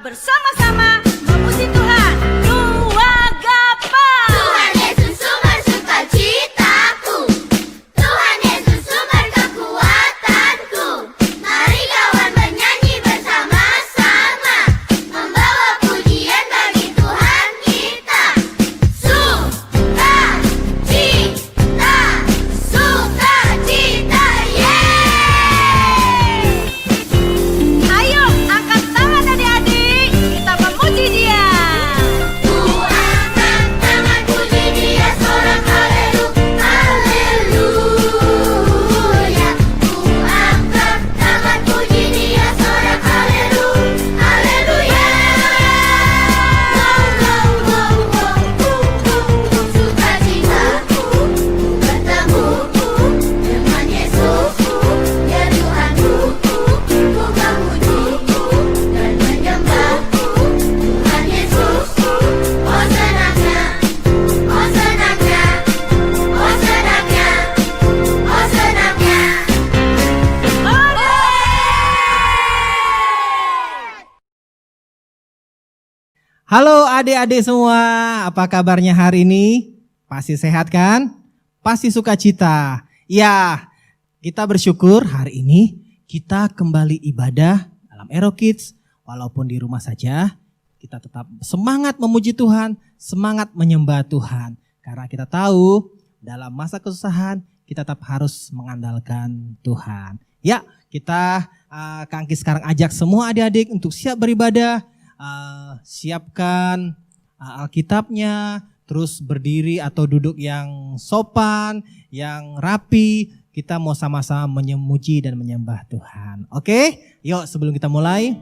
bersama-sama memuji Tuhan. Dua gapa. Tuhan Yesus sumber sukacitaku, Tuhan Yesus sumber kekuatanku. Mari kawan bernyanyi bersama-sama, membawa pujian bagi Tuhan kita. Sukacita, sukacita, yeay! Ayo angkat tangan adik-adik, kita memuji Dia. Ku angkat tangan puji Dia, sorak haleluya, haleluya. Ku angkat tangan puji Dia, sorak haleluya, haleluya. Sukacitaku bertemuku dengan Yesusku, ya Tuhanku. Ku memujiku dan menyembahku Tuhan Yesusku. Oh senangnya, oh senangnya, oh senangnya, oh senangnya. Halo adik-adik semua, apa kabarnya hari ini? Pasti sehat kan? Pasti sukacita. Ya, kita bersyukur hari ini kita kembali ibadah dalam Ero Kids. Walaupun di rumah saja, kita tetap semangat memuji Tuhan, semangat menyembah Tuhan. Karena kita tahu dalam masa kesusahan kita tetap harus mengandalkan Tuhan. Ya, kita Kak Angki sekarang ajak semua adik-adik untuk siap beribadah. Siapkan Alkitabnya, terus berdiri atau duduk yang sopan, yang rapi. Kita mau sama-sama memuji dan menyembah Tuhan. Oke? Yuk sebelum kita mulai,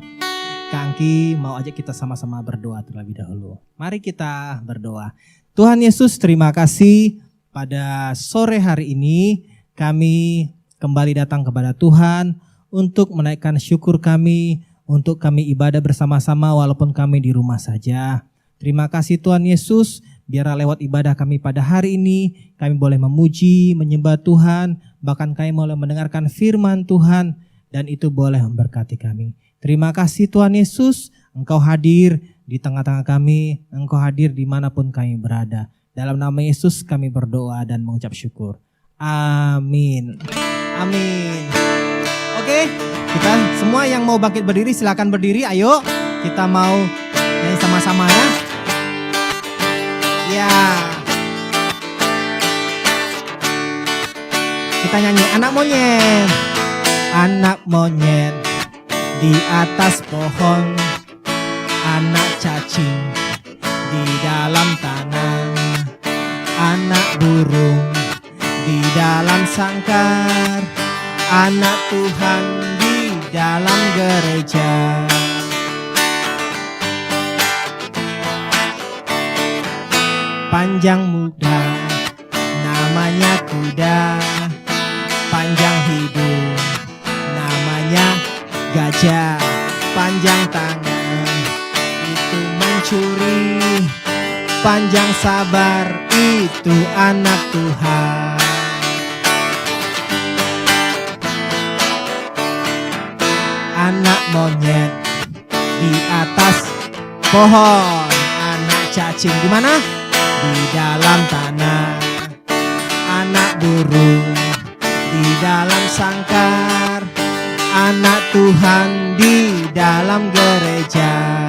Kak Angki mau ajak kita sama-sama berdoa terlebih dahulu. Mari kita berdoa. Tuhan Yesus, terima kasih pada sore hari ini kami kembali datang kepada Tuhan untuk menaikkan syukur kami, untuk kami ibadah bersama-sama walaupun kami di rumah saja. Terima kasih Tuhan Yesus, biarlah lewat ibadah kami pada hari ini, kami boleh memuji, menyembah Tuhan, bahkan kami boleh mendengarkan firman Tuhan, dan itu boleh memberkati kami. Terima kasih Tuhan Yesus, Engkau hadir di tengah-tengah kami, Engkau hadir dimanapun kami berada. Dalam nama Yesus kami berdoa dan mengucap syukur. Amin. Amin. Oke, kita semua yang mau bangkit berdiri silakan berdiri. Ayo, kita mau nyanyi sama-sama ya. Ya. Kita nyanyi anak monyet. Anak monyet di atas pohon, anak cacing di dalam tanah, anak burung di dalam sangkar, anak Tuhan di dalam gereja. Panjang muda, namanya kuda. Panjang hidung, namanya gajah. Panjang tangan, itu mencuri. Panjang sabar, itu anak Tuhan. Anak monyet di atas pohon, anak cacing di mana? Di dalam tanah, anak burung di dalam sangkar, anak Tuhan di dalam gereja.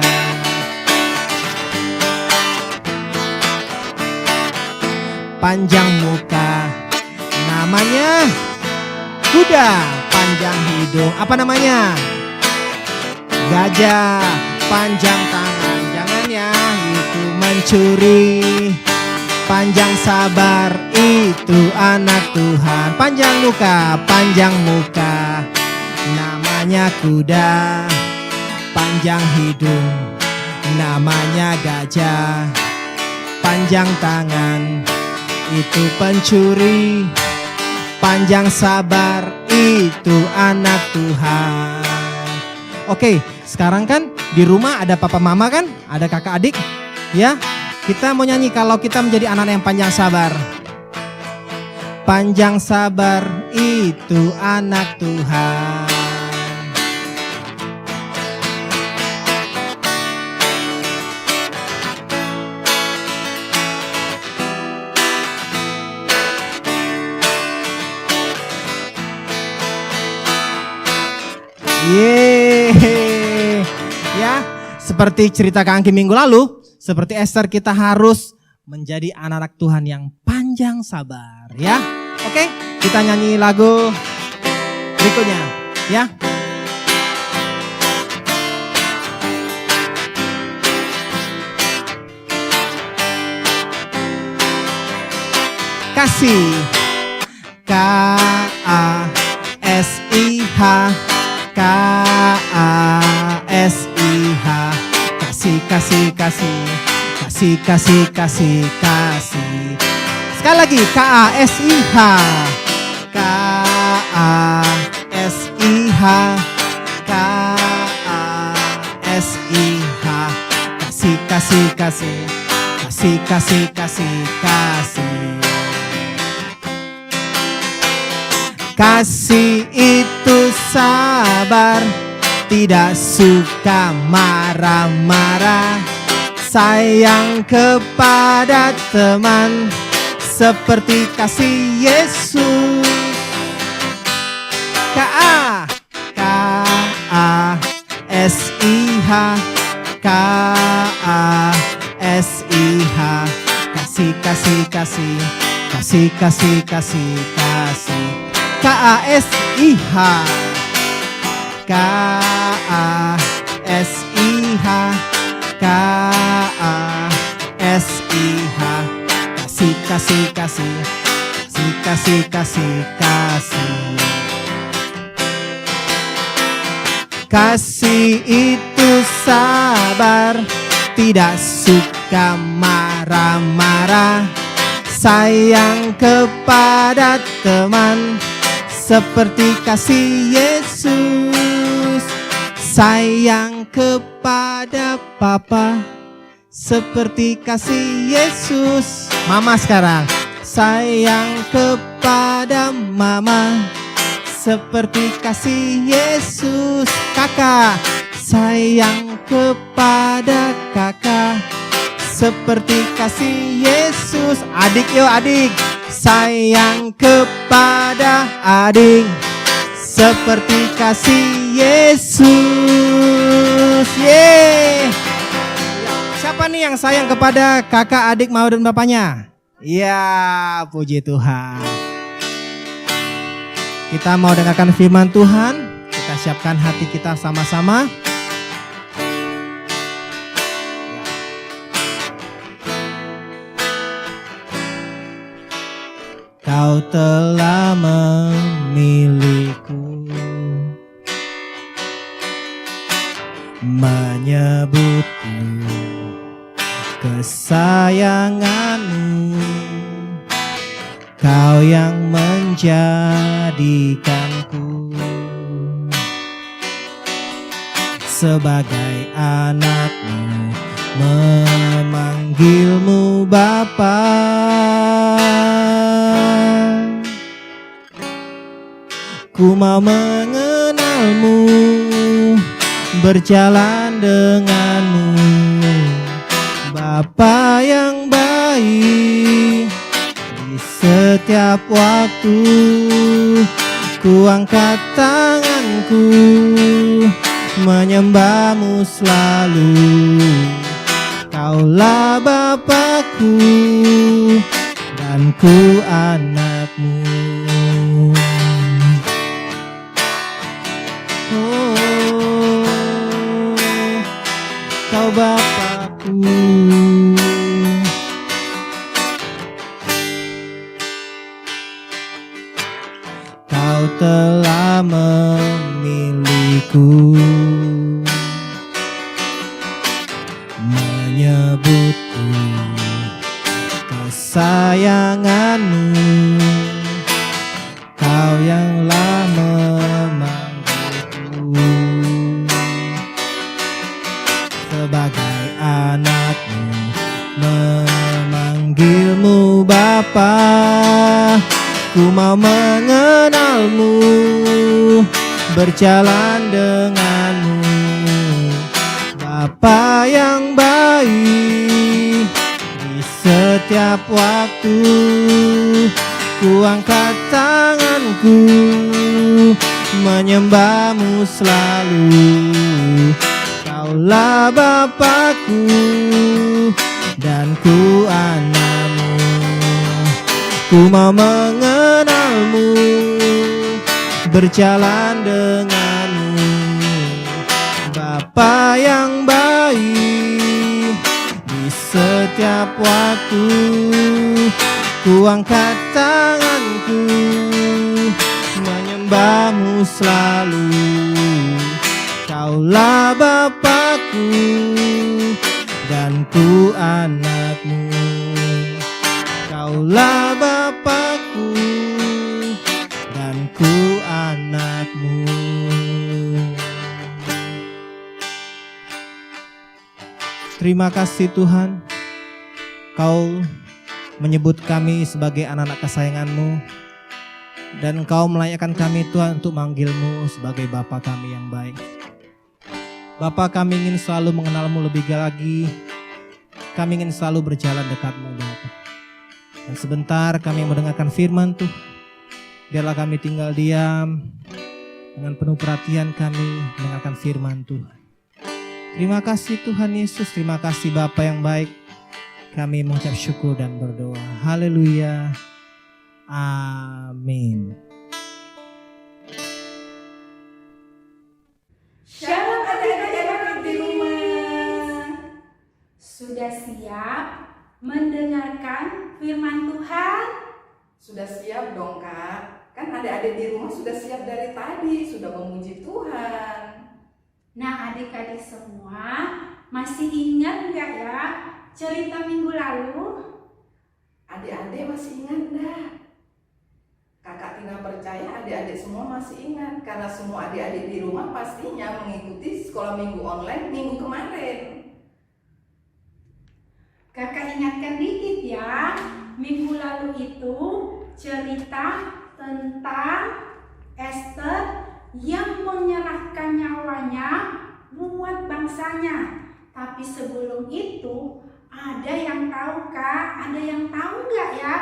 Panjang muka, namanya kuda. Panjang hidung, apa namanya? Gajah. Panjang tangan, jangan ya, itu mencuri. Panjang sabar, itu anak Tuhan. Panjang muka, namanya kuda. Panjang hidung, namanya gajah. Panjang tangan, itu pencuri. Panjang sabar, itu anak Tuhan. Oke, sekarang kan di rumah ada papa mama kan? Ada kakak adik? Ya, kita mau nyanyi kalau kita menjadi anak yang panjang sabar. Panjang sabar, itu anak Tuhan. seperti cerita Kak Angki minggu lalu, seperti Esther kita harus menjadi anak-anak Tuhan yang panjang sabar ya. Oke, kita nyanyi lagu berikutnya ya. Kasih, K-A-S-I-H, K-A-S-I-H, kasih, kasih, kasih, kasih, kasih, kasih, kasih. Sekali lagi, K-A-S-I-H, K-A-S-I-H, K-A-S-I-H, kasih, kasih, kasih, kasih, kasih, kasih, kasih. Kasih itu sabar, tidak suka marah-marah, sayang kepada teman, seperti kasih Yesus. K-A-S-I-H, K-A-S-I-H, kasih, kasih, kasih, kasih, kasih, kasih, kasih. K-A-S-I-H, K-A-S-I-H, K-A-S-I-H, kasih, kasih, kasih, kasih, kasih, kasih. Kasih itu sabar, tidak suka marah-marah, sayang kepada teman, seperti kasih Yesus. Sayang kepada Papa, seperti kasih Yesus. Mama sekarang, sayang kepada Mama, seperti kasih Yesus. Kakak, sayang kepada kakak, seperti kasih Yesus. Adik, yuk adik, sayang kepada adik, seperti kasih Yesus. Yeay. Siapa nih yang sayang kepada kakak, adik, mama dan bapaknya? Ya, puji Tuhan. Kita mau dengarkan firman Tuhan. Kita siapkan hati kita sama-sama. Kau telah memilihku, menyebutku kesayanganmu. Kau yang menjadikanku sebagai anakmu, memanggilmu Bapa. Ku mau mengenalmu, berjalan denganmu, Bapa yang baik. Di setiap waktu ku angkat tanganku, menyembahmu selalu. Kaulah Bapakku dan ku anakmu. Kau Bapakku. Kau telah memilihku, menyebutku kesayanganmu. Kau yang lama memanggilku sebagai anakmu, memanggilmu Bapa. Ku mau mengenalmu, berjalan denganmu, Bapa yang baik. Di setiap waktu ku angkat tanganku, menyembahmu selalu. Kaulah Bapakku dan ku anakmu. Ku mau mengenalmu, berjalan denganmu. Bapa yang baik, di setiap waktu ku angkat tanganku, menyembahmu selalu. Kaulah Bapakku dan ku anakmu. Kaulah Bapakku dan ku anakmu. Terima kasih Tuhan, Kau menyebut kami sebagai anak-anak kesayangan-Mu, dan Engkau melayakkan kami Tuhan untuk manggil-Mu sebagai Bapa kami yang baik. Bapa, kami ingin selalu mengenal-Mu lebih lagi. Kami ingin selalu berjalan dekat-Mu Bapa. Dan sebentar kami mendengarkan firman Tuhan. Biarlah kami tinggal diam dengan penuh perhatian kami mendengarkan firman Tuhan. Terima kasih Tuhan Yesus, terima kasih Bapa yang baik. Kami mengucap syukur dan berdoa. Haleluya. Amin. Shalom adik-adik di rumah. Sudah siap mendengarkan firman Tuhan? Sudah siap dong Kak. Kan adik-adik di rumah sudah siap dari tadi, sudah memuji Tuhan. Nah adik-adik semua masih ingat nggak ya cerita minggu lalu? Adik-adik masih ingat dah? Kakak Tina percaya adik-adik semua masih ingat, karena semua adik-adik di rumah pastinya mengikuti sekolah minggu online minggu kemarin. Kakak ingatkan dikit ya, minggu lalu itu cerita tentang Esther yang menyerahkan nyawanya buat bangsanya. Tapi sebelum itu ada yang tahu Kak? Ada yang tahu nggak ya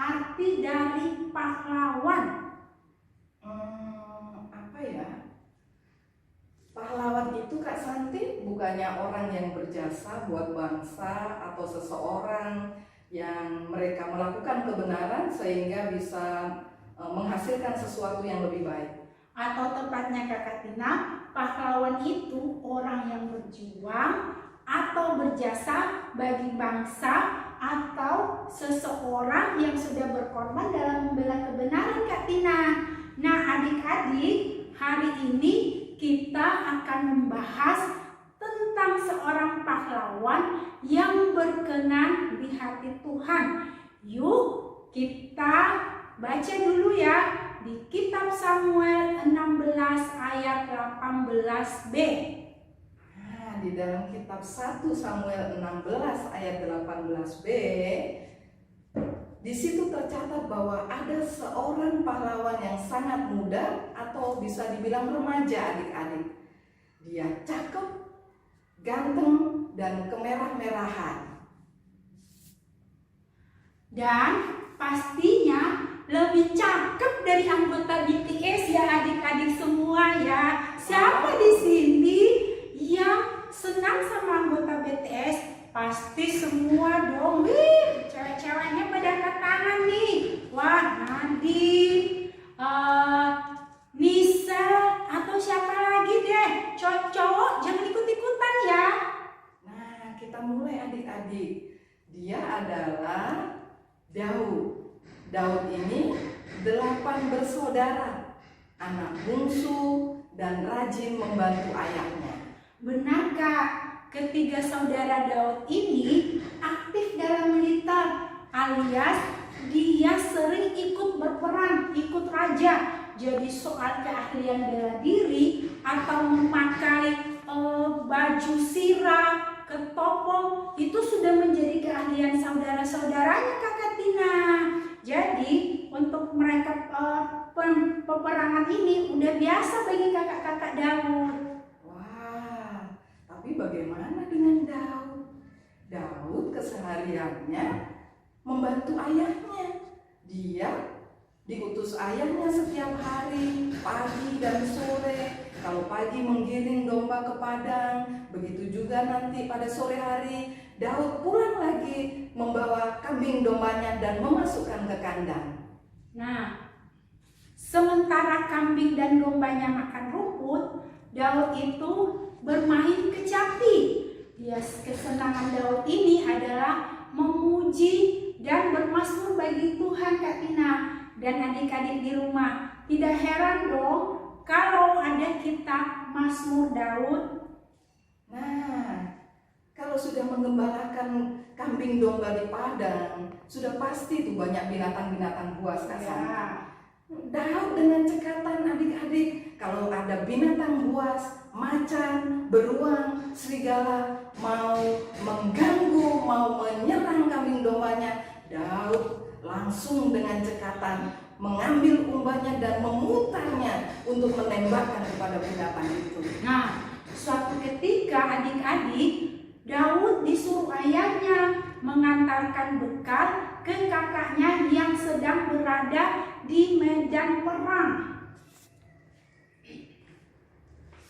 arti dari pahlawan? Apa ya? Pahlawan itu Kak Santi bukannya orang yang berjasa buat bangsa atau seseorang yang mereka melakukan kebenaran sehingga bisa menghasilkan sesuatu yang lebih baik. Atau tepatnya Kakak Tina, pahlawan itu orang yang berjuang atau berjasa bagi bangsa atau seseorang yang sudah berkorban dalam membela kebenaran Kak Tina. Nah adik-adik, hari ini kita akan membahas tentang seorang pahlawan yang berkenan di hati Tuhan. Yuk kita baca dulu ya di kitab Samuel 16 ayat 18b. Nah, di dalam kitab 1 Samuel 16 ayat 18b, di situ tercatat bahwa ada seorang pahlawan yang sangat muda atau bisa dibilang remaja adik-adik. Dia cakep, ganteng, dan kemerah-merahan. Dan pastinya lebih cakep dari anggota BTS ya adik-adik semua ya. Siapa di sini yang senang sama anggota BTS? Pasti semua dong. Wih, cewek-ceweknya pada angkat tangan nih. Wah, Nadine, Nisa, atau siapa lagi deh. Cowok-cowok jangan ikut-ikutan ya. Nah, kita mulai adik-adik. Dia adalah Daud. Daud ini 8 bersaudara, anak bungsu dan rajin membantu ayahnya. Benar Kak, ketiga saudara Daud ini aktif dalam militer, alias dia sering ikut berperang, ikut raja. Jadi soal keahlian bela diri atau memakai baju sirah, ketopong itu sudah menjadi keahlian saudara-saudaranya Kakak Tina. Jadi untuk mereka peperangan ini udah biasa bagi kakak-kakak Daud. Wah, tapi bagaimana dengan Daud? Daud kesehariannya membantu ayahnya. Dia diutus ayahnya setiap hari, pagi dan sore. Kalau pagi menggiring domba ke padang, begitu juga nanti pada sore hari Daud pulang lagi membawa kambing dombanya dan memasukkan ke kandang. Nah, sementara kambing dan dombanya makan rumput, Daud itu bermain kecapi. Ya, kesenangan Daud ini adalah memuji dan bermazmur bagi Tuhan, Kak Tina dan adik-adik di rumah. Tidak heran dong kalau ada kitab Mazmur Daud. Nah, kalau sudah mengembalakan kambing domba di padang, sudah pasti tuh banyak binatang-binatang buas Kak Santi. Ya. Daud dengan cekatan adik-adik, kalau ada binatang buas, macan, beruang, serigala mau mengganggu, mau menyerang kambing dombanya, Daud langsung dengan cekatan mengambil umbannya dan memutarnya untuk menembakkan kepada binatang itu. Nah, suatu ketika adik-adik, Daud disuruh ayahnya mengantarkan bekal ke kakaknya yang sedang berada di medan perang.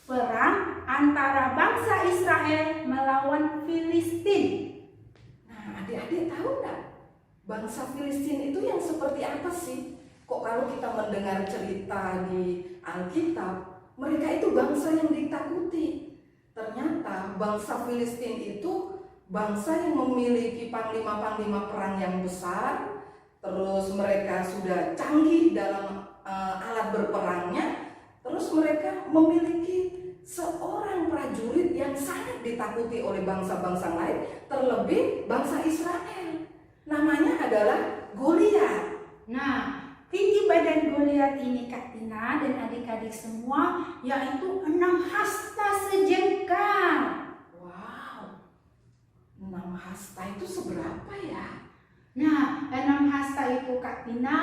Perang antara bangsa Israel melawan Filistin. Nah, adik-adik tahu nggak bangsa Filistin itu yang seperti apa sih? Kok kalau kita mendengar cerita di Alkitab, mereka itu bangsa yang ditakuti. Ternyata bangsa Filistin itu bangsa yang memiliki panglima-panglima perang yang besar, terus mereka sudah canggih dalam alat berperangnya, terus mereka memiliki seorang prajurit yang sangat ditakuti oleh bangsa-bangsa lain, terlebih bangsa Israel. Namanya adalah Goliat. Nah, tinggi badan Goliat ini Kak Tina dan adik-adik semua yaitu 6 hasta sejengkal. Wow, 6 hasta itu seberapa ya? Nah, 6 hasta itu Kak Tina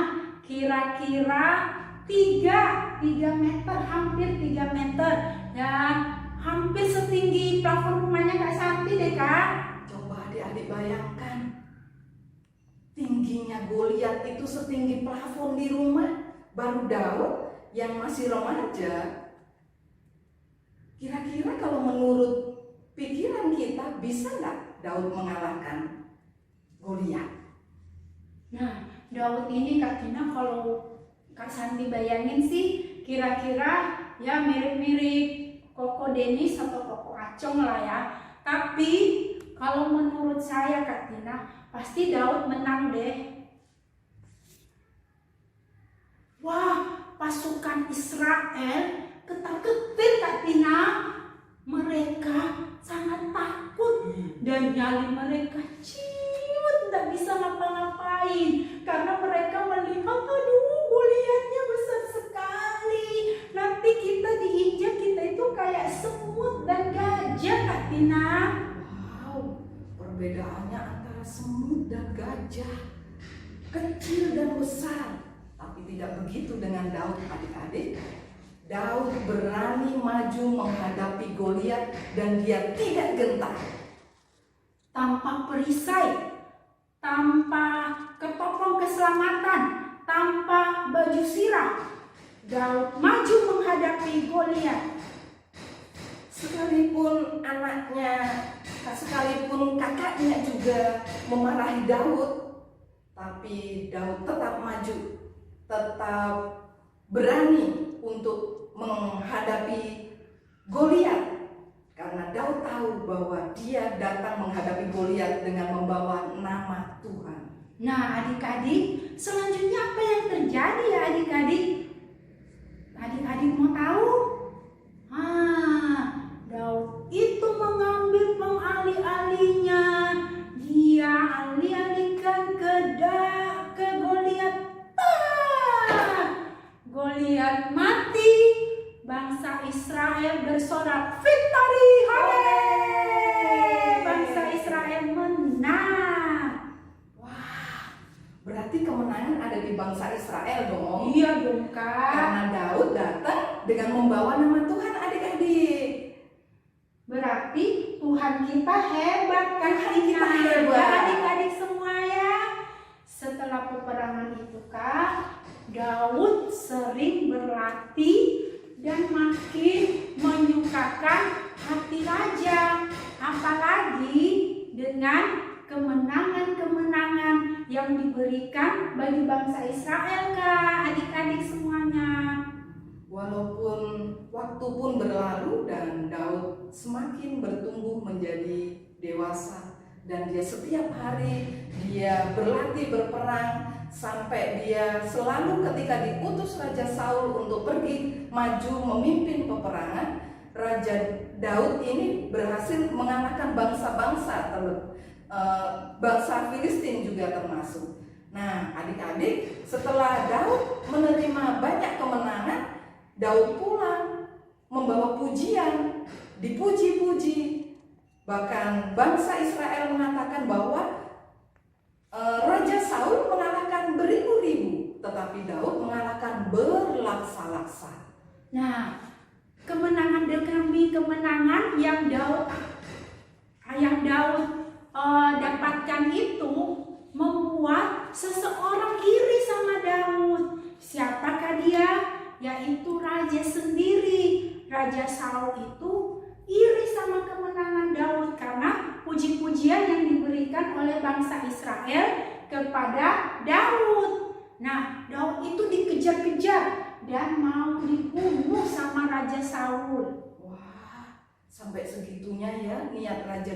kira-kira 3 meter, hampir 3 meter dan hampir setinggi plafon rumahnya Kak Santi deh Kak. Coba adik-adik bayangkan, tingginya Goliat itu setinggi plafon di rumah, baru Daud yang masih remaja. Kira-kira kalau menurut pikiran kita bisa nggak Daud mengalahkan Goliat? Nah, Daud ini Kak Tina kalau Kak Santi bayangin sih kira-kira ya mirip-mirip Koko Denis atau Koko Acong lah ya. Tapi kalau menurut saya Kak Tina pasti Daud menang deh. Wah, pasukan Israel ketar-ketir Kak Tina. Mereka sangat takut dan nyali mereka ciut, tidak bisa ngapa-ngapain karena mereka melihat, aduh, Goliatnya besar sekali. Nanti kita diinjak, kita itu kayak semut dan gajah Kak Tina. Wow, perbedaannya antara semut dan gajah, kecil dan besar. Tapi tidak begitu dengan Daud adik-adik. Daud berani maju menghadapi Goliat dan dia tidak gentar. Tanpa perisai, tanpa ketopong keselamatan, tanpa baju sirah, Daud maju menghadapi Goliat. Sekalipun anaknya, sekalipun kakaknya juga memarahi Daud, tapi Daud tetap maju, tetap berani untuk menghadapi Goliat. Karena Daud tahu bahwa dia datang menghadapi Goliat dengan membawa nama Tuhan. Nah adik-adik, selanjutnya apa yang terjadi ya adik-adik? Adik-adik mau tahu? Daud itu mengambil pengalih-alihnya. Dia alih-alihkan ke Goliat. Goliat mati. Bangsa Israel bersorak victory, hore! Bangsa Israel menang. Wah, berarti kemenangan ada di bangsa Israel dong. Iya dong Kak. Karena Daud datang dengan membawa nama Tuhan adik-adik. Berarti Tuhan kita hebat kan? Tuhan kita hebat. Ya, adik-adik semua ya. Setelah peperangan itu Kak, Daud sering berlatih dan makin menyukakan hati raja. Apalagi dengan kemenangan-kemenangan yang diberikan bagi bangsa Israel, Kak, adik-adik semuanya. Walaupun waktu pun berlalu dan Daud semakin bertumbuh menjadi dewasa, dan dia setiap hari dia berlatih berperang sampai dia selalu ketika diutus Raja Saul untuk pergi maju memimpin peperangan, Raja Daud ini berhasil mengalahkan bangsa-bangsa, bangsa Filistin juga termasuk. Nah, adik-adik, setelah Daud menerima banyak kemenangan, Daud pulang membawa pujian, dipuji-puji. Bahkan bangsa Israel mengatakan bahwa Raja Saul mengalahkan beribu-ribu, tetapi Daud mengalahkan berlaksa-laksa. Nah, kemenangan demi kemenangan yang Daud dapatkan itu membuat seseorang iri sama Daud. Siapakah dia? Yaitu raja sendiri. Raja Saul itu iri sama kemenangan Daud karena puji-pujian yang diberikan oleh bangsa Israel kepada Daud. Nah, Daud itu dikejar-kejar dan mau dibunuh sama Raja Saul. Wah, sampai segitunya ya niat raja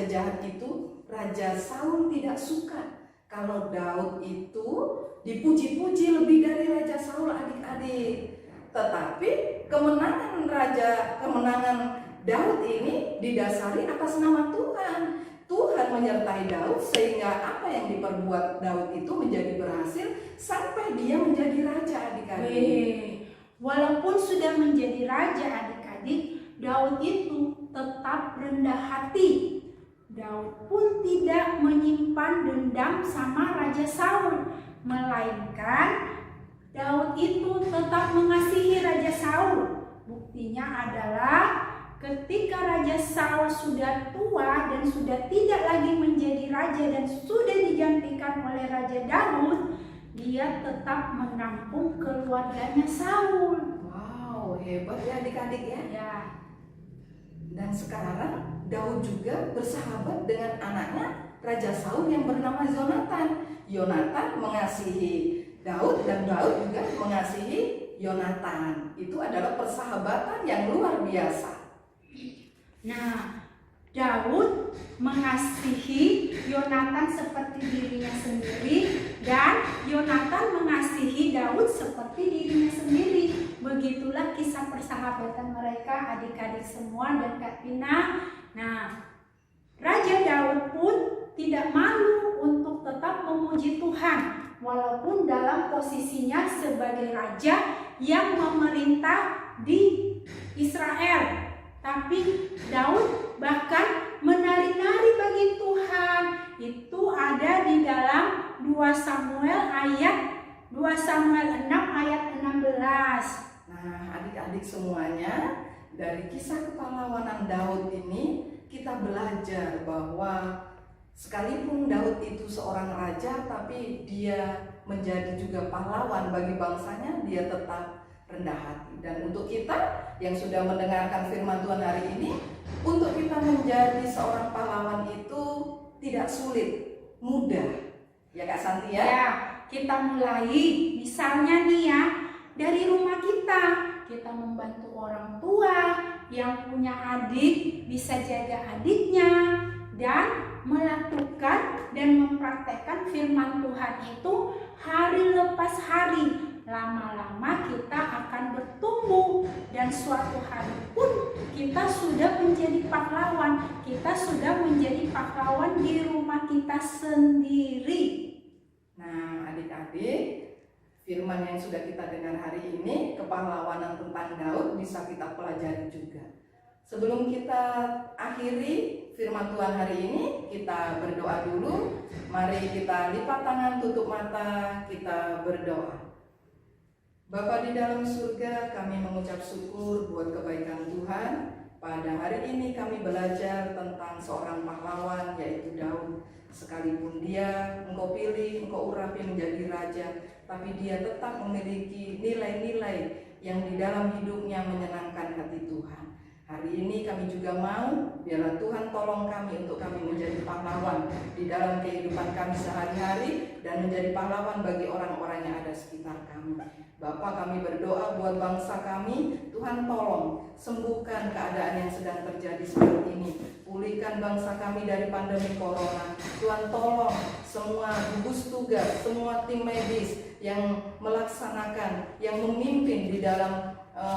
jahat itu. Raja Saul tidak suka kalau Daud itu dipuji-puji lebih dari Raja Saul, adik-adik. Tetapi kemenangan Daud ini didasari atas nama Tuhan. Tuhan menyertai Daud sehingga apa yang diperbuat Daud itu menjadi berhasil sampai dia menjadi raja, adik-adik. Walaupun sudah menjadi raja, adik-adik, Daud itu tetap rendah hati. Daud pun tidak menyimpan dendam sama Raja Saul, melainkan Daud itu tetap mengasihi Raja Saul. Buktinya adalah ketika Raja Saul sudah tua dan sudah tidak lagi menjadi raja dan sudah digantikan oleh Raja Daud, dia tetap menampung keluarganya Saul. Wow, hebat ya adik-adik ya. Ya. Dan sekarang Daud juga bersahabat dengan anaknya Raja Saul yang bernama Yonatan. Yonatan mengasihi Daud dan Daud juga mengasihi Yonatan. Itu adalah persahabatan yang luar biasa. Nah, Daud mengasihi Yonatan seperti dirinya sendiri dan Yonatan mengasihi Daud seperti dirinya sendiri. Begitulah kisah persahabatan mereka, adik-adik semua dan Kak Tina. Nah, Raja Daud pun tidak malu untuk tetap memuji Tuhan walaupun dalam posisinya sebagai raja yang memerintah di Israel. Tapi Daud bahkan menari-nari bagi Tuhan. Itu ada di dalam 2 Samuel 6 ayat 16. Nah, adik-adik semuanya, dari kisah kepahlawanan Daud ini kita belajar bahwa sekalipun Daud itu seorang raja, tapi dia menjadi juga pahlawan bagi bangsanya, dia tetap rendah hati. Dan untuk kita yang sudah mendengarkan firman Tuhan hari ini, untuk kita menjadi seorang pahlawan itu tidak sulit, mudah. Ya Kak Santi ya? Ya, kita mulai misalnya nih ya, dari rumah kita membantu orang tua yang punya adik, bisa jaga adiknya dan melakukan dan mempraktekkan firman Tuhan itu hari lepas hari. Lama-lama kita akan bertumbuh dan suatu hari pun kita sudah menjadi pahlawan. Kita sudah menjadi pahlawan di rumah kita sendiri. Nah, adik-adik, firman yang sudah kita dengar hari ini, kepahlawanan tentang Daud, bisa kita pelajari juga. Sebelum kita akhiri firman Tuhan hari ini, kita berdoa dulu. Mari kita lipat tangan, tutup mata, kita berdoa. Bapa di dalam surga, kami mengucap syukur buat kebaikan Tuhan. Pada hari ini kami belajar tentang seorang pahlawan, yaitu Daud. Sekalipun dia engkau pilih, engkau urapi menjadi raja, tapi dia tetap memiliki nilai-nilai yang di dalam hidupnya menyenangkan hati Tuhan. Hari ini kami juga mau, biarlah Tuhan tolong kami untuk kami menjadi pahlawan di dalam kehidupan kami sehari-hari dan menjadi pahlawan bagi orang-orang yang ada sekitar kami. Bapa, kami berdoa buat bangsa kami, Tuhan tolong sembuhkan keadaan yang sedang terjadi saat ini. Pulihkan bangsa kami dari pandemi corona. Tuhan tolong semua gugus tugas, semua tim medis yang melaksanakan, yang memimpin di dalam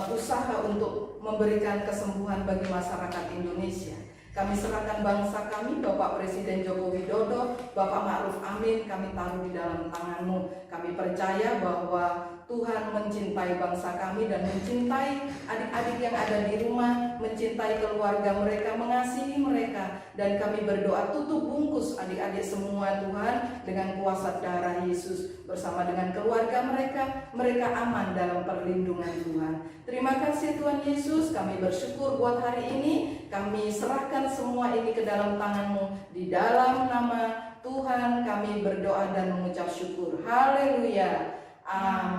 usaha untuk memberikan kesembuhan bagi masyarakat Indonesia. Kami serahkan bangsa kami, Bapak Presiden Joko Widodo, Bapak Ma'ruf Amin, kami taruh di dalam tangan-Mu. Kami percaya bahwa Tuhan mencintai bangsa kami dan mencintai adik-adik yang ada di rumah, mencintai keluarga mereka, mengasihi mereka. Dan kami berdoa tutup bungkus adik-adik semua Tuhan dengan kuasa darah Yesus. Bersama dengan keluarga mereka, mereka aman dalam perlindungan Tuhan. Terima kasih Tuhan Yesus, kami bersyukur buat hari ini. Kami serahkan semua ini ke dalam tangan-Mu. Di dalam nama Tuhan kami berdoa dan mengucap syukur. Haleluya.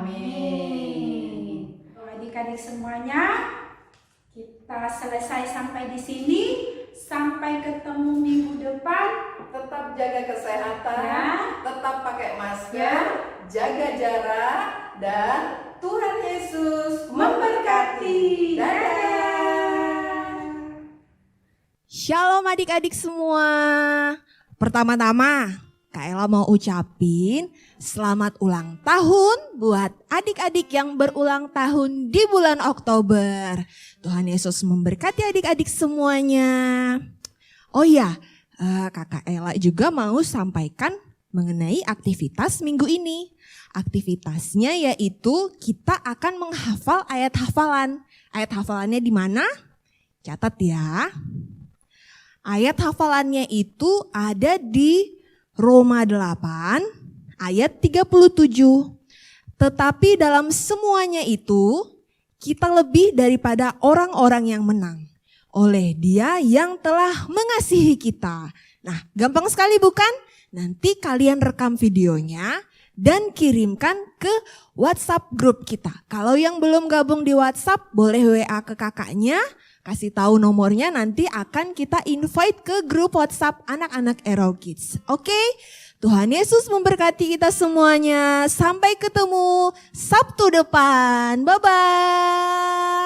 Amin. Adik-adik semuanya, kita selesai sampai di sini. Sampai ketemu minggu depan. Tetap jaga kesehatan, Ya. tetap pakai masker, Ya. jaga jarak, dan Tuhan Yesus memberkati. Dadah. Shalom adik-adik semua. Pertama-tama, Kak Ella mau ucapin selamat ulang tahun buat adik-adik yang berulang tahun di bulan Oktober. Tuhan Yesus memberkati adik-adik semuanya. Oh iya, Kakak Ella juga mau sampaikan mengenai aktivitas minggu ini. Aktivitasnya yaitu kita akan menghafal ayat hafalan. Ayat hafalannya di mana? Catat ya. Ayat hafalannya itu ada di Roma 8 ayat 37. Tetapi dalam semuanya itu kita lebih daripada orang-orang yang menang oleh Dia yang telah mengasihi kita. Nah, gampang sekali bukan? Nanti kalian rekam videonya dan kirimkan ke WhatsApp grup kita. Kalau yang belum gabung di WhatsApp boleh WA ke kakaknya, kasih tahu nomornya, nanti akan kita invite ke grup WhatsApp anak-anak Arrow Kids. Oke? Tuhan Yesus memberkati kita semuanya. Sampai ketemu Sabtu depan. Bye-bye.